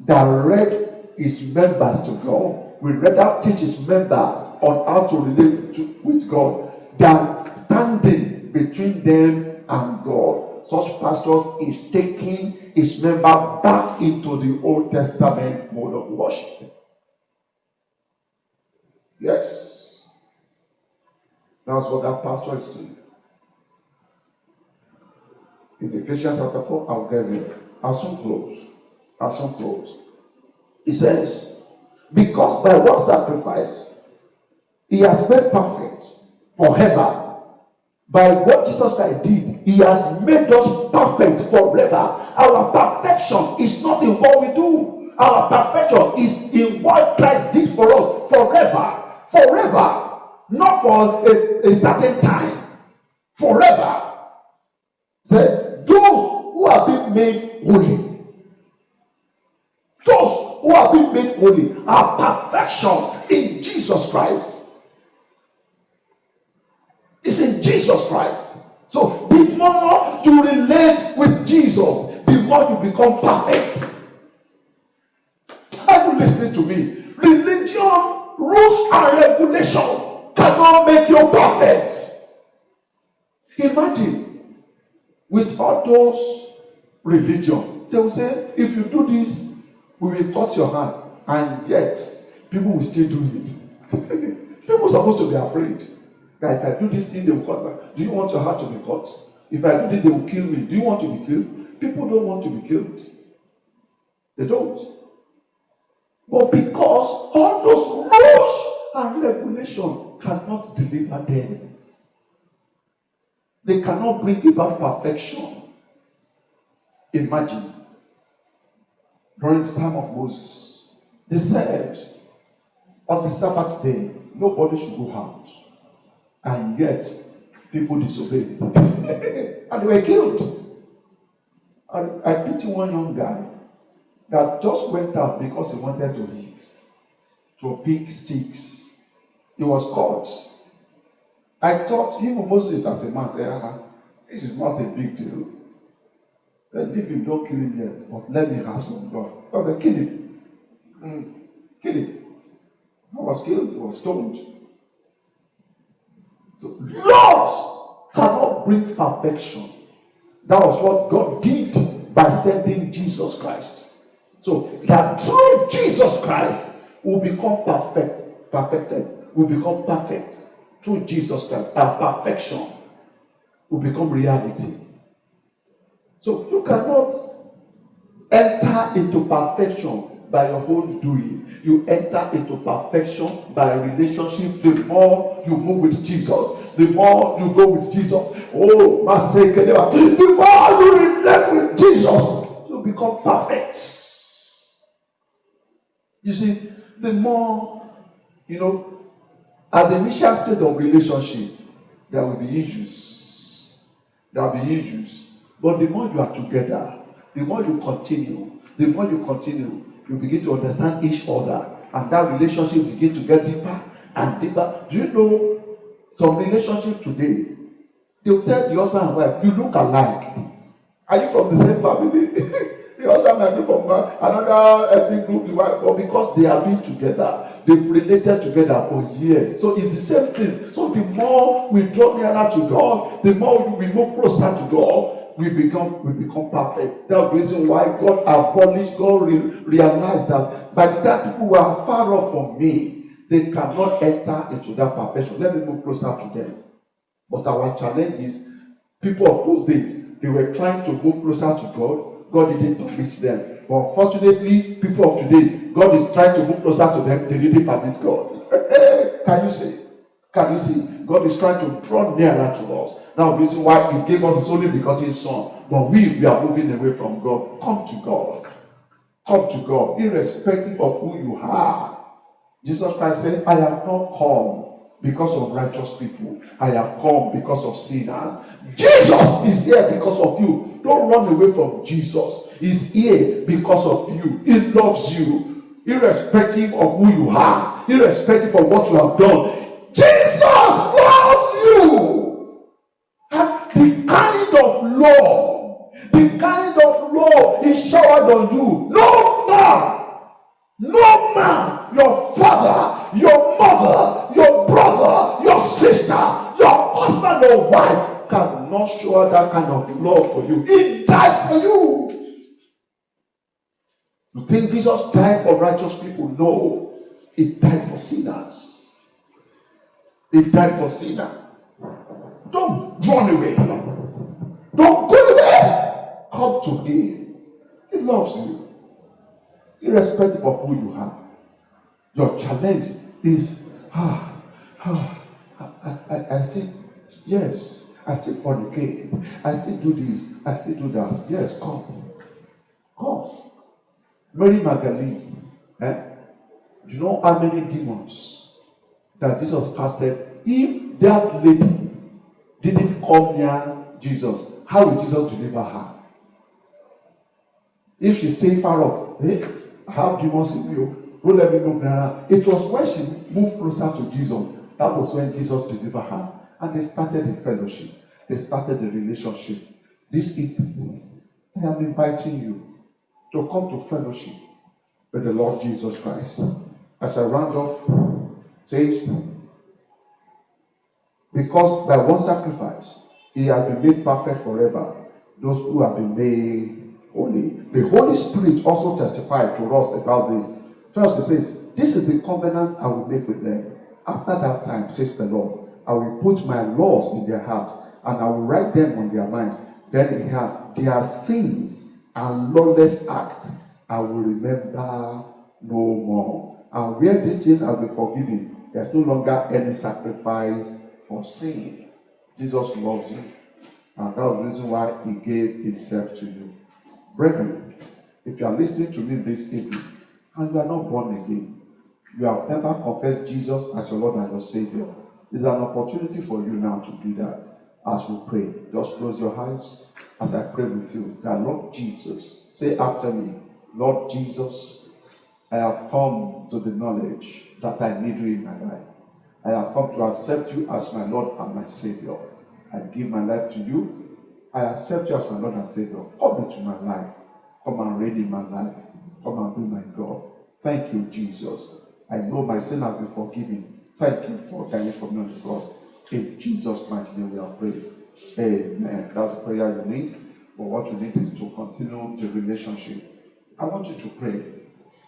direct his members to God, will rather teach his members on how to relate with God than standing between them and God. Such pastors is taking his member back into the Old Testament mode of worship. Yes. That's what that pastor is doing. In Ephesians chapter 4, I'll get there. I'll soon close. It says, because by one sacrifice, he has made perfect forever. By what Jesus Christ did, he has made us perfect forever. Our perfection is not in what we do. Our perfection is in what Christ did for us forever. Forever. for a certain time, forever. Say, those who have been made holy, those who have been made holy are perfection in Jesus Christ. It's in Jesus Christ. So the more you relate with Jesus, the more you become perfect. Are you listening to me? Religion, rules and regulation cannot make you perfect. Imagine, with all those religion, they will say, if you do this, we will cut your hand. And yet, people will still do it. People are supposed to be afraid that if I do this thing, they will cut me. Do you want your heart to be cut? If I do this, they will kill me. Do you want to be killed? People don't want to be killed. They don't. But because all those rules and regulations cannot deliver them, they cannot bring about perfection. Imagine, during the time of Moses, they said on the Sabbath day, nobody should go out. And yet, people disobeyed. And they were killed. I pity one young guy that just went out because he wanted to eat, to pick sticks. He was caught. I thought, even Moses as a man said, this is not a big deal. Then leave him, don't kill him yet, but let me ask from God. I said, kill him. Kill him. He was killed, he was stoned. So, laws cannot bring perfection. That was what God did by sending Jesus Christ. So that through Jesus Christ will become perfected, will become perfect. Through Jesus Christ, our perfection will become reality. So you cannot enter into perfection by your own doing. You enter into perfection by a relationship. The more you move with Jesus, the more you go with Jesus. Oh, the more you relate with Jesus, you become perfect. You see, the more, at the initial state of relationship, there will be issues. There will be issues. But the more you are together, the more you continue, you begin to understand each other. And that relationship begin to get deeper and deeper. Do you know some relationship today, they'll tell the husband and wife, you look alike. Are you from the same family? The husband might be from another ethnic group, but because they have been together, they've related together for years. So it's the same thing. So the more we draw nearer to God, the more we move closer to God, we become perfect. That's the reason why God abolished, God realized that by the time people were far off from me, they cannot enter into that perfection. Let me move closer to them. But our challenge is, people of those days, they were trying to move closer to God. God didn't permit them. But unfortunately, people of today, God is trying to move closer to them. They didn't permit God. Can you see? God is trying to draw nearer to us. That's the reason why He gave us His only begotten Son. But we are moving away from God. Come to God. Come to God, irrespective of who you are. Jesus Christ said, I have not come because of righteous people. I have come because of sinners. Jesus is here because of you. Don't run away from Jesus. He's here because of you. He loves you, irrespective of who you are, irrespective of what you have done. Jesus loves you. And the kind of love He showered on you, no man, your father, your mother, your brother, your sister, your husband or wife cannot show that kind of love for you. He died for you. You think Jesus died for righteous people? No. He died for sinners. He died for sinners. Don't run away. Don't go away. Come to Him. He loves you, irrespective of who you are. Your challenge is, I still, yes, I still fornicate. I still do this. I still do that. Yes, come. Mary Magdalene. Do you know how many demons that Jesus casted if that lady didn't come near Jesus, how will Jesus deliver her? If she stayed far off, hey, I have demons in you, don't let me move nearer. It was when she moved closer to Jesus, that was when Jesus delivered her. And they started the fellowship. They started the relationship. This evening, I am inviting you to come to fellowship with the Lord Jesus Christ. As I round off, says, because by one sacrifice, he has been made perfect forever. Those who have been made holy. The Holy Spirit also testified to us about this. First, he says, this is the covenant I will make with them. After that time, says the Lord, I will put my laws in their hearts, and I will write them on their minds. Then he has their sins and lawless acts I will remember no more. And where this sin has been forgiven, there's no longer any sacrifice for sin. Jesus loves you, and that's the reason why he gave himself to you. Brethren, if you are listening to me this evening and you are not born again, you have never confessed Jesus as your Lord and your Savior, there's an opportunity for you now to do that. As we pray, just close your eyes as I pray with you. That Lord Jesus, say after me, Lord Jesus, I have come to the knowledge that I need you in my life. I have come to accept you as my Lord and my Savior. I give my life to you. I accept you as my Lord and Savior. Come into my life. Come and reign in my life. Come and be my God. Thank you, Jesus. I know my sin has been forgiven. Thank you for dying for me on the cross. In Jesus' mighty name we are praying. Amen. That's the prayer you need. But what you need is to continue the relationship. I want you to pray.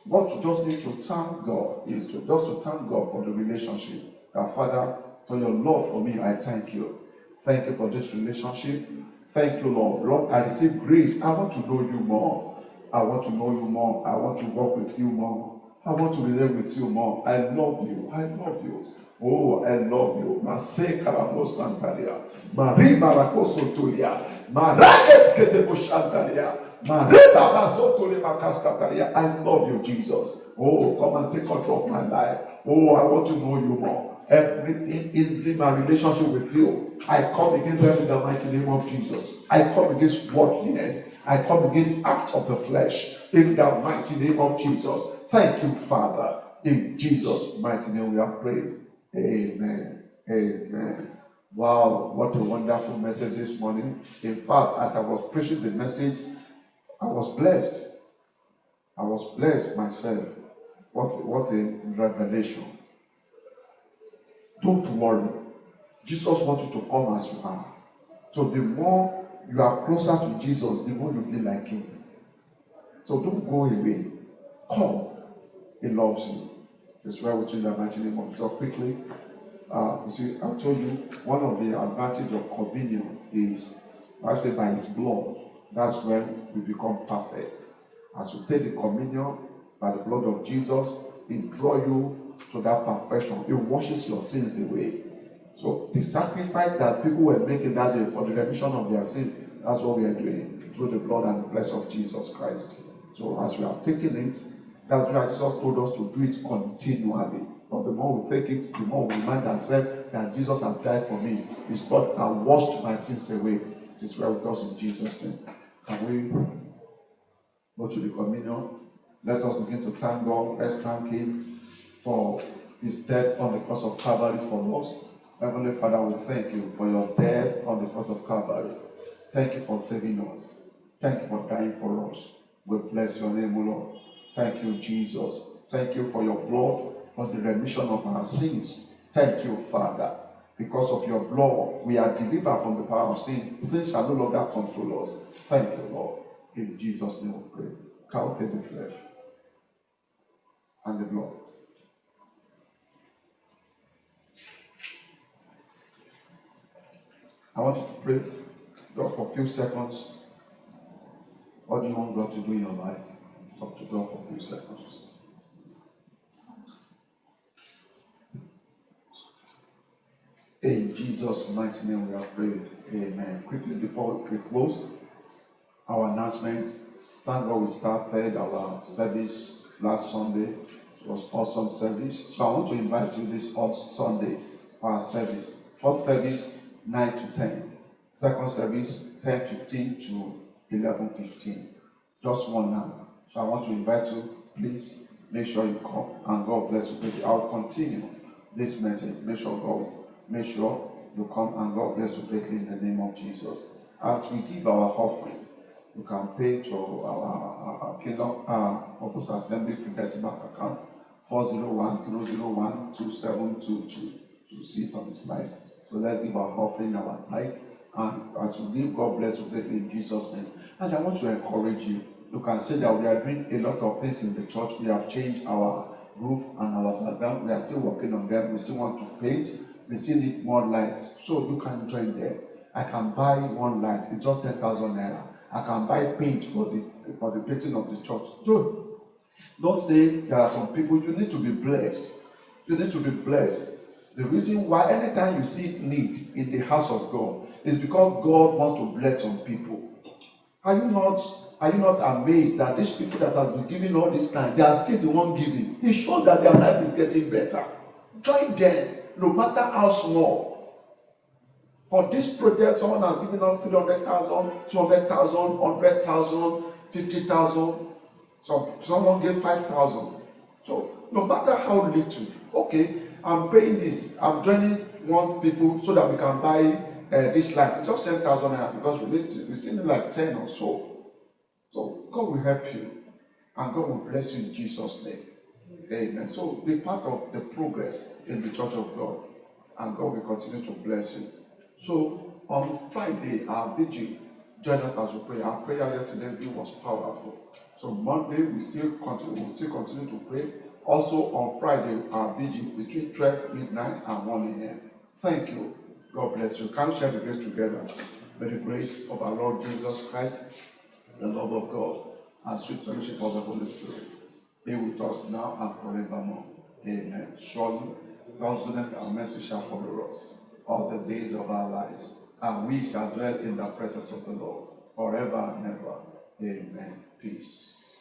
What you just need to thank God is to thank God for the relationship. That Father, for your love for me, I thank you. Thank you for this relationship. Thank you, Lord. Lord, I receive grace. I want to know you more. I want to know you more. I want to walk with you more. I want to relate with you more. I love you. I love you. Oh, I love you. Mase karamo santalia. Mari barako sotolia. Marakes ketebo shantalia. Mare baba sotole makaskatalia. I love you, Jesus. Oh, come and take control of my life. Oh, I want to know you more. Everything in my relationship with you, I come against them in the mighty name of Jesus. I come against worldliness. I come against act of the flesh in the mighty name of Jesus. Thank you, Father. In Jesus' mighty name we have prayed. Amen. Amen. Wow, what a wonderful message this morning. In fact, as I was preaching the message, I was blessed. I was blessed myself. What a revelation. Don't worry. Jesus wants you to come as you are. So the more you are closer to Jesus, the more you be like him. So don't go away. Come. He loves you. It is well with you in the mighty name of Jesus. Quickly, you see, I told you one of the advantages of communion is, I say, by his blood. That's when we become perfect. As you take the communion by the blood of Jesus, it draws you to that perfection. It washes your sins away. So the sacrifice that people were making that day for the remission of their sins, that's what we are doing through the blood and the flesh of Jesus Christ. So as we are taking it, that's why Jesus told us to do it continually. But the more we take it, the more we remind ourselves that Jesus has died for me. His blood has washed my sins away. It is well with us in Jesus' name. Can we go to the communion? Let us begin to thank God. Let's thank him for his death on the cross of Calvary for us. Heavenly Father, we thank you for your death on the cross of Calvary. Thank you for saving us. Thank you for dying for us. We bless your name, O Lord. Thank you, Jesus. Thank you for your blood, for the remission of our sins. Thank you, Father. Because of your blood, we are delivered from the power of sin. Sin shall no longer control us. Thank you, Lord. In Jesus' name we pray. Count the flesh and the blood. I want you to pray God for a few seconds. What do you want God to do in your life? Talk to God for a few seconds. In Jesus' mighty name we have prayed. Amen. Quickly before we close, our announcement. Thank God we started our service last Sunday. It was awesome service. So I want to invite you this Sunday our service. First service 9 to 10. Second service 10:15 to 11:15. Just one now. So I want to invite you, please make sure you come and God bless you. I'll continue this message. Make sure you come and God bless you greatly in the name of Jesus. As we give our offering, you can pay to our Kingdom Purpose Assembly Fidelity Bank account 401-001-2722. You see it on the slide. So let's give our offering, our tithe, and as we give, God bless you greatly in Jesus' name. And I want to encourage you. You can see that we are doing a lot of things in the church. We have changed our roof and our background. We are still working on them. We still want to paint. We still need more lights. So you can join them. I can buy one light. It's just 10,000 naira. I can buy paint for the painting of the church. So don't say there are some people. You need to be blessed. You need to be blessed. The reason why anytime you see need in the house of God is because God wants to bless some people. Are you not amazed that these people that has been giving all this time, they are still the one giving? It shows that their life is getting better. Join them, no matter how small. For this project, someone has given us 300,000, 200,000, 100,000, 50,000. Someone gave 5,000. So no matter how little, okay, I'm paying this. I'm joining one people so that we can buy this light. It's just 10,000 naira because we still need like 10 or so. So God will help you and God will bless you in Jesus' name. Amen. So be part of the progress in the church of God and God will continue to bless you. So on Friday, our vigil, join us as we pray. Our prayer yesterday was powerful. So Monday, we still continue to pray. Also on Friday, our vigil between 12 midnight and 1 a.m. Thank you. God bless you. Can we share the grace together? May the grace of our Lord Jesus Christ, the love of God, and sweet fellowship of the Holy Spirit be with us now and forevermore. Amen. Surely, God's goodness and mercy shall follow us all the days of our lives, and we shall dwell in the presence of the Lord forever and ever. Amen. Peace.